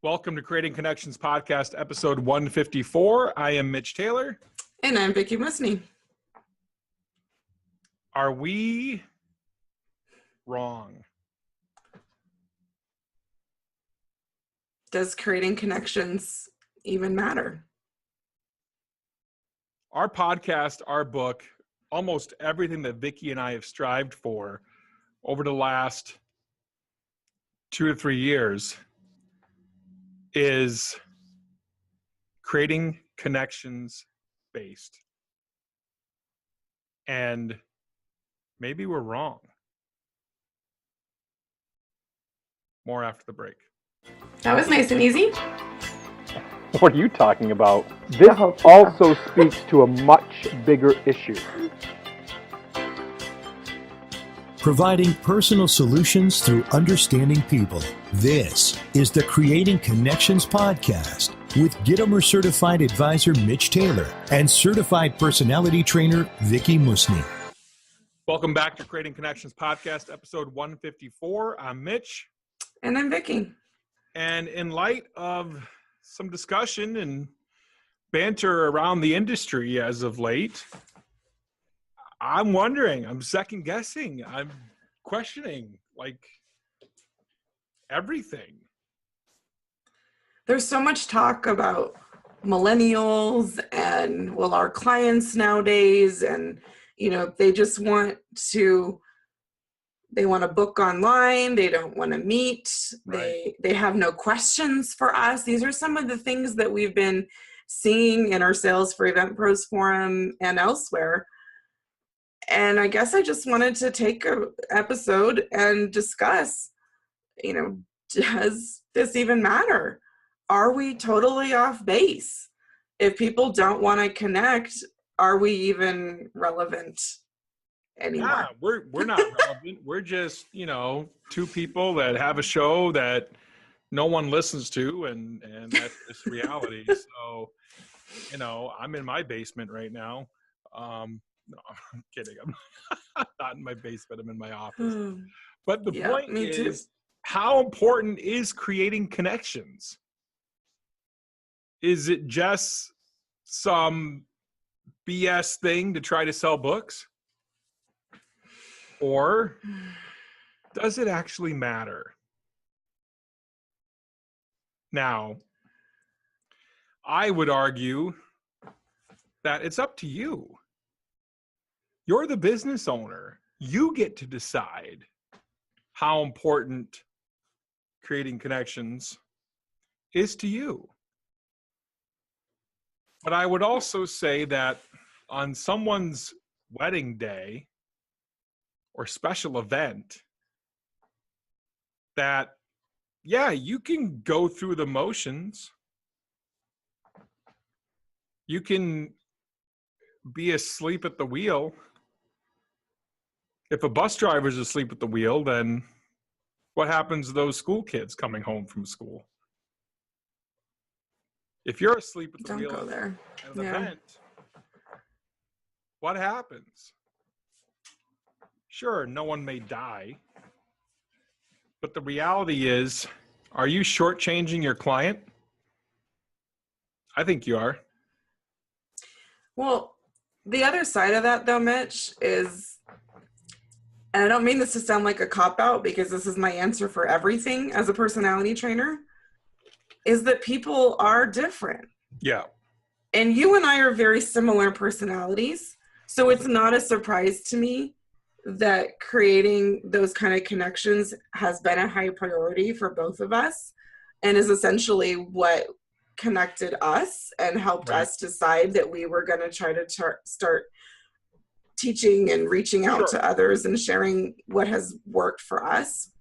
Welcome to Creating Connections Podcast, episode 154. I am Mitch Taylor. And I'm Vicky Musney. Are we wrong? Does creating connections even matter? Our podcast, our book, almost everything that Vicky and I have strived for over the last 2 to 3 years is creating connections based. And maybe we're wrong. More after the break. That was nice and easy. What are you talking about? This also speaks to a much bigger issue. Providing personal solutions through understanding people. This is the Creating Connections Podcast with Gitomer Certified Advisor Mitch Taylor and Certified Personality Trainer Vicky Musney. Welcome back to Creating Connections Podcast, episode 154. I'm Mitch. And I'm Vicky. And in light of some discussion and banter around the industry as of late, I'm wondering, I'm second guessing, I'm questioning, like, everything. There's so much talk about millennials and, well, our clients nowadays, and, they just want to, they want to book online, they don't want to meet, Right. They have no questions for us. These are some of the things that we've been seeing in our Sales for Event Pros forum and elsewhere. And I guess I just wanted to take an episode and discuss, does this even matter? Are we totally off base? If people don't want to connect, are we even relevant anymore? Yeah, we're not relevant. We're just, two people that have a show that no one listens to, and that's just reality. So, I'm in my basement right now. No, I'm kidding. I'm not in my basement. I'm in my office. But the point is, how important is creating connections? Is it just some BS thing to try to sell books? Or does it actually matter? Now, I would argue that it's up to you. You're the business owner. You get to decide how important creating connections is to you. But I would also say that on someone's wedding day or special event, that, yeah, you can go through the motions. You can be asleep at the wheel. If a bus driver's asleep at the wheel, then what happens to those school kids coming home from school? If you're asleep at the wheel at an event, what happens? Sure, no one may die, but the reality is, are you shortchanging your client? I think you are. Well, the other side of that, though, Mitch, is, and I don't mean this to sound like a cop-out because this is my answer for everything as a personality trainer, is that people are different. Yeah. And you and I are very similar personalities. So it's not a surprise to me that creating those kind of connections has been a high priority for both of us and is essentially what connected us and helped us decide that we were going to try to start teaching and reaching out to others and sharing what has worked for us.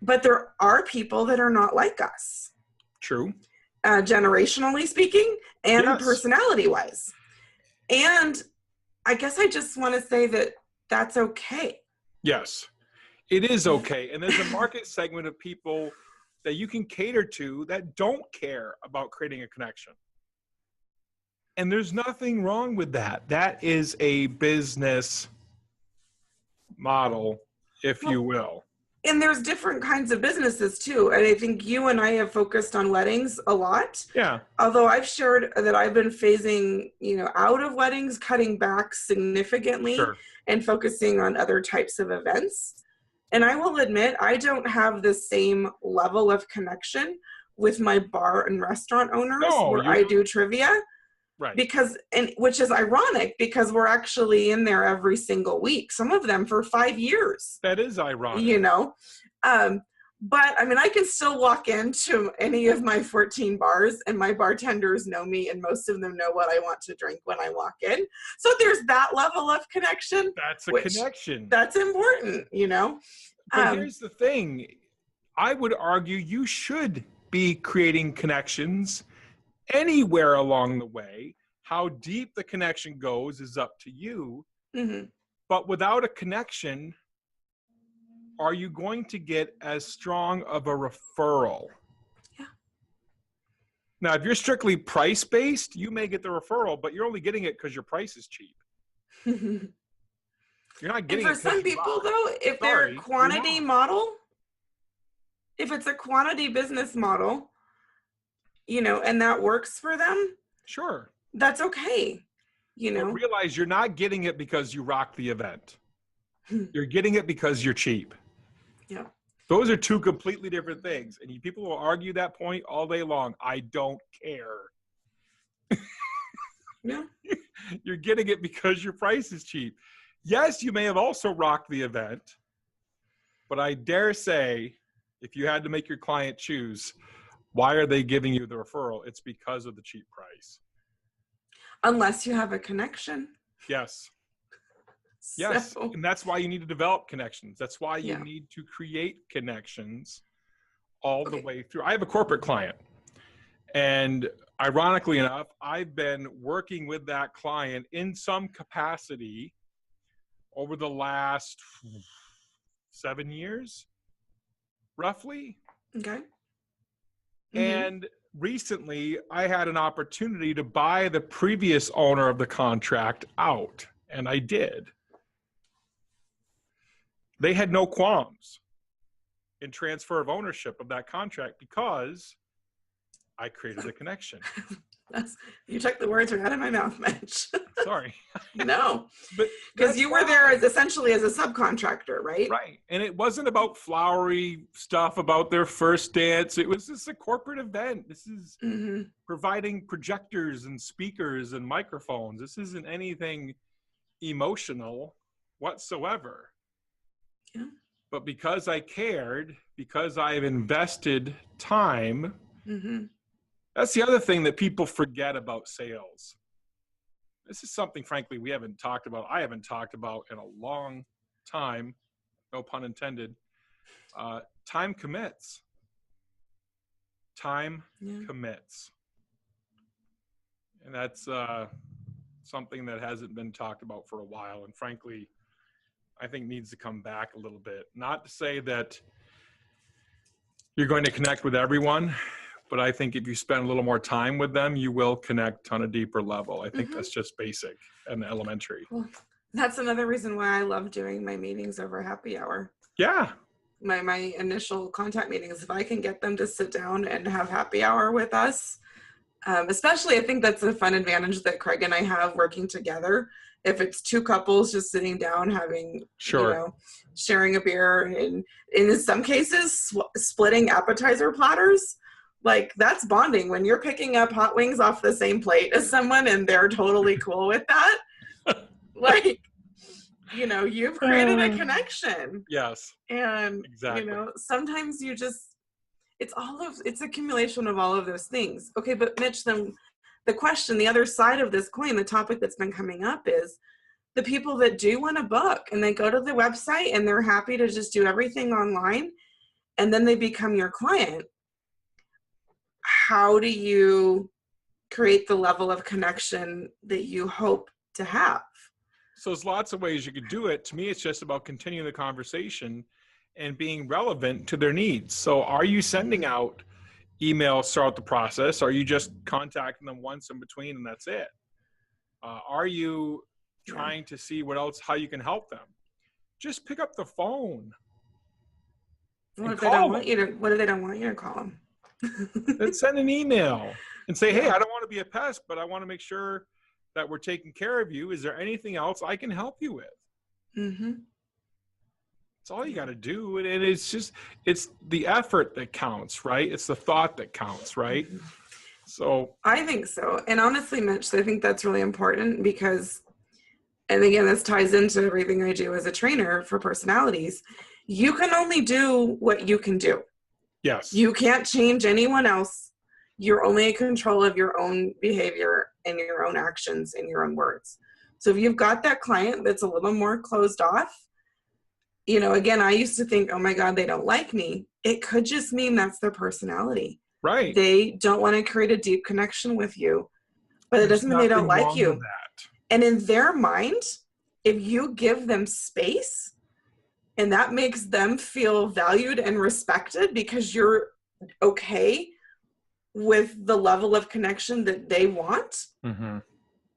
But there are people that are not like us. True. Generationally speaking and personality-wise. And I guess I just want to say that that's okay. Yes, it is okay. And there's a market segment of people that you can cater to that don't care about creating a connection. And there's nothing wrong with that. That is a business model, if you will. And there's different kinds of businesses too. And I think you and I have focused on weddings a lot. Yeah. Although I've shared that I've been phasing, out of weddings, cutting back significantly Sure. and focusing on other types of events. And I will admit, I don't have the same level of connection with my bar and restaurant owners where I do trivia. Right. Which is ironic because we're actually in there every single week, some of them for 5 years. That is ironic. But I mean, I can still walk into any of my 14 bars and my bartenders know me and most of them know what I want to drink when I walk in. So there's that level of connection. That's a connection. That's important, But here's the thing. I would argue you should be creating connections anywhere along the way. How deep the connection goes is up to you. Mm-hmm. But without a connection, are you going to get as strong of a referral? Yeah. Now, if you're strictly price-based, you may get the referral, but you're only getting it because your price is cheap. You're not getting and for some people, though, if they're a quantity model, if it's a quantity business model, and that works for them, sure, that's okay. But realize you're not getting it because you rock the event. You're getting it because you're cheap. Yeah. Those are two completely different things. And people will argue that point all day long. I don't care. Yeah. You're getting it because your price is cheap. Yes, you may have also rocked the event, but I dare say, if you had to make your client choose, why are they giving you the referral? It's because of the cheap price. Unless you have a connection. Yes. Yes. So, and that's why you need to develop connections. That's why you need to create connections all the way through. I have a corporate client. And ironically enough, I've been working with that client in some capacity over the last 7 years, roughly. Okay. And recently, I had an opportunity to buy the previous owner of the contract out, and I did. They had no qualms in transfer of ownership of that contract because I created a connection. You took the words right out of my mouth, Mitch. Sorry. No, because you were there essentially as a subcontractor, right? Right. And it wasn't about flowery stuff about their first dance. It was just a corporate event. This is providing projectors and speakers and microphones. This isn't anything emotional whatsoever. Yeah. But because I cared, because I've invested time, that's the other thing that people forget about sales. This is something, frankly, we haven't talked about. I haven't talked about in a long time, no pun intended. Time commits. Time commits. And that's something that hasn't been talked about for a while. And frankly, I think needs to come back a little bit. Not to say that you're going to connect with everyone, but I think if you spend a little more time with them, you will connect on a deeper level. I think that's just basic and elementary. Well, that's another reason why I love doing my meetings over happy hour. Yeah. My initial contact meetings, if I can get them to sit down and have happy hour with us, especially I think that's a fun advantage that Craig and I have working together. If it's two couples just sitting down having, sharing a beer, and in some cases splitting appetizer platters, like that's bonding. When you're picking up hot wings off the same plate as someone and they're totally cool with that, like, you've created a connection. Yes. And, exactly. Sometimes it's accumulation of all of those things. Okay, but Mitch, then the question, the other side of this coin, the topic that's been coming up is the people that do want to book and they go to the website and they're happy to just do everything online and then they become your client. How do you create the level of connection that you hope to have? So there's lots of ways you could do it. To me, it's just about continuing the conversation and being relevant to their needs. So are you sending out emails throughout the process? Are you just contacting them once in between and that's it? Are you trying to see how you can help them? Just pick up the phone. What and if they don't call want you to? What if they don't want you to call them? then send an email and say, hey, Yeah. I don't want to be a pest, but I want to make sure that we're taking care of you. Is there anything else I can help you with? Mm-hmm. That's all you got to do. And it's the effort that counts, right? It's the thought that counts, right? Mm-hmm. So I think so. And honestly, Mitch, I think that's really important because, and again, this ties into everything I do as a trainer for personalities. You can only do what you can do. yes. You can't change anyone else. You're only in control of your own behavior and your own actions and your own words. So if you've got that client that's a little more closed off, again, I used to think, oh my God, they don't like me. It could just mean that's their personality. Right. They don't want to create a deep connection with you, but it doesn't mean they don't like you. That. And in their mind, if you give them space and that makes them feel valued and respected because you're okay with the level of connection that they want, Mm-hmm.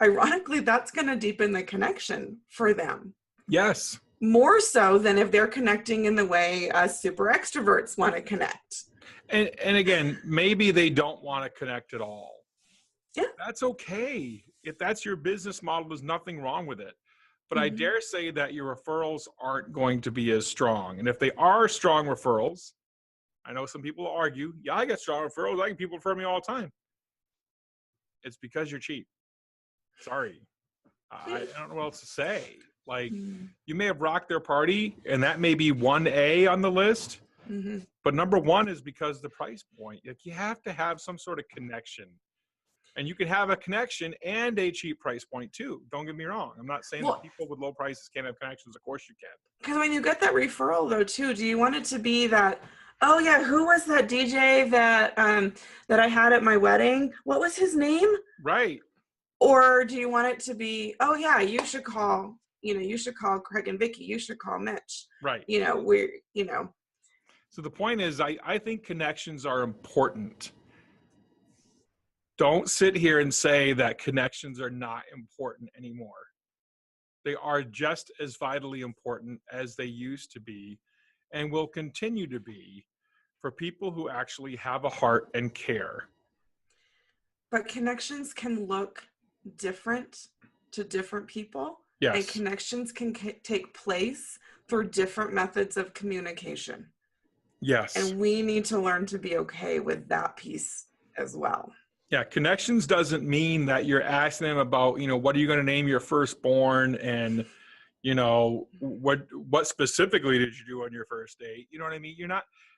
ironically, that's going to deepen the connection for them. Yes. More so than if they're connecting in the way us super extroverts want to connect. And again, maybe they don't want to connect at all. Yeah. That's okay. If that's your business model, there's nothing wrong with it. But I dare say that your referrals aren't going to be as strong. And if they are strong referrals, I know some people argue, yeah, I get strong referrals. I get people refer me all the time. It's because you're cheap. Sorry. I don't know what else to say. Like, you may have rocked their party, and that may be 1A on the list. Mm-hmm. But number one is because the price point. Like, you have to have some sort of connection. And you can have a connection and a cheap price point too. Don't get me wrong. I'm not saying that people with low prices can't have connections. Of course you can. Because when you get that referral though too, do you want it to be that, oh yeah, who was that DJ that I had at my wedding? What was his name? Right. Or do you want it to be, oh yeah, you should call Craig and Vicky. You should call Mitch. Right. So the point is, I think connections are important. Don't sit here and say that connections are not important anymore. They are just as vitally important as they used to be and will continue to be for people who actually have a heart and care. But connections can look different to different people. Yes. And connections can take place through different methods of communication. Yes. And we need to learn to be okay with that piece as well. Yeah, connections doesn't mean that you're asking them about, what are you going to name your firstborn and, what specifically did you do on your first date? You know what I mean?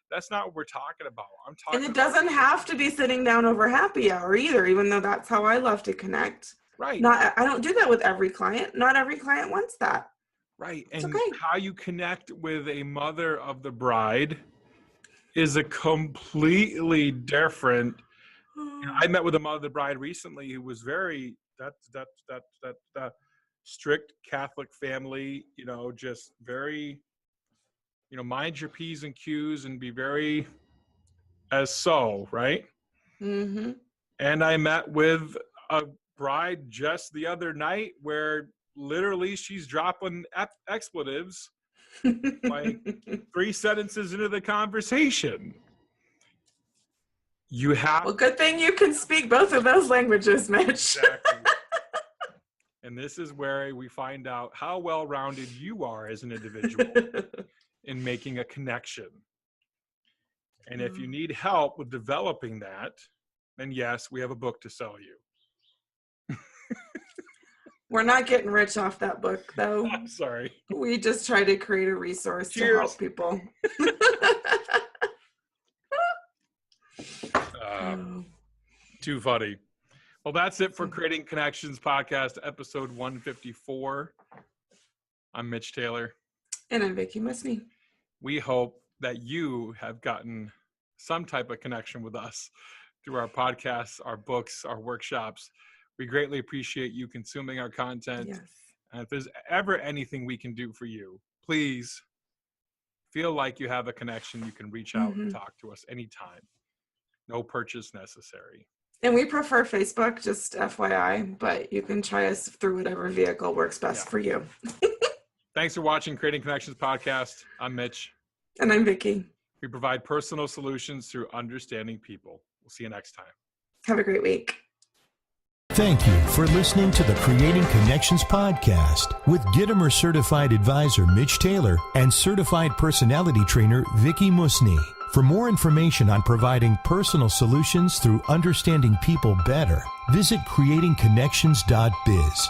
That's not what we're talking about. And it doesn't have to be sitting down over happy hour either, even though that's how I love to connect. Right. I don't do that with every client. Not every client wants that. Right. It's and okay. How you connect with a mother of the bride is a completely different. I met with a mother of the bride recently who was very that strict Catholic family, just very, mind your P's and Q's and be very right? Mm-hmm. And I met with a bride just the other night where literally she's dropping expletives like 3 sentences into the conversation. You have. Well, good thing you can speak both of those languages, Mitch. Exactly. And this is where we find out how well-rounded you are as an individual in making a connection. And if you need help with developing that, then yes, we have a book to sell you. We're not getting rich off that book, though. I'm sorry. We just try to create a resource to help people. Too funny. Well, that's it for Creating Connections Podcast, episode 154. I'm Mitch Taylor. And I'm Vicky Musney. We hope that you have gotten some type of connection with us through our podcasts, our books, our workshops. We greatly appreciate you consuming our content. Yes. And if there's ever anything we can do for you, please feel like you have a connection. You can reach out and talk to us anytime. No purchase necessary. And we prefer Facebook, just FYI, but you can try us through whatever vehicle works best for you. Thanks for watching Creating Connections Podcast. I'm Mitch. And I'm Vicky. We provide personal solutions through understanding people. We'll see you next time. Have a great week. Thank you for listening to the Creating Connections podcast with Gittimer Certified Advisor Mitch Taylor and Certified Personality Trainer Vicky Musni. For more information on providing personal solutions through understanding people better, visit creatingconnections.biz.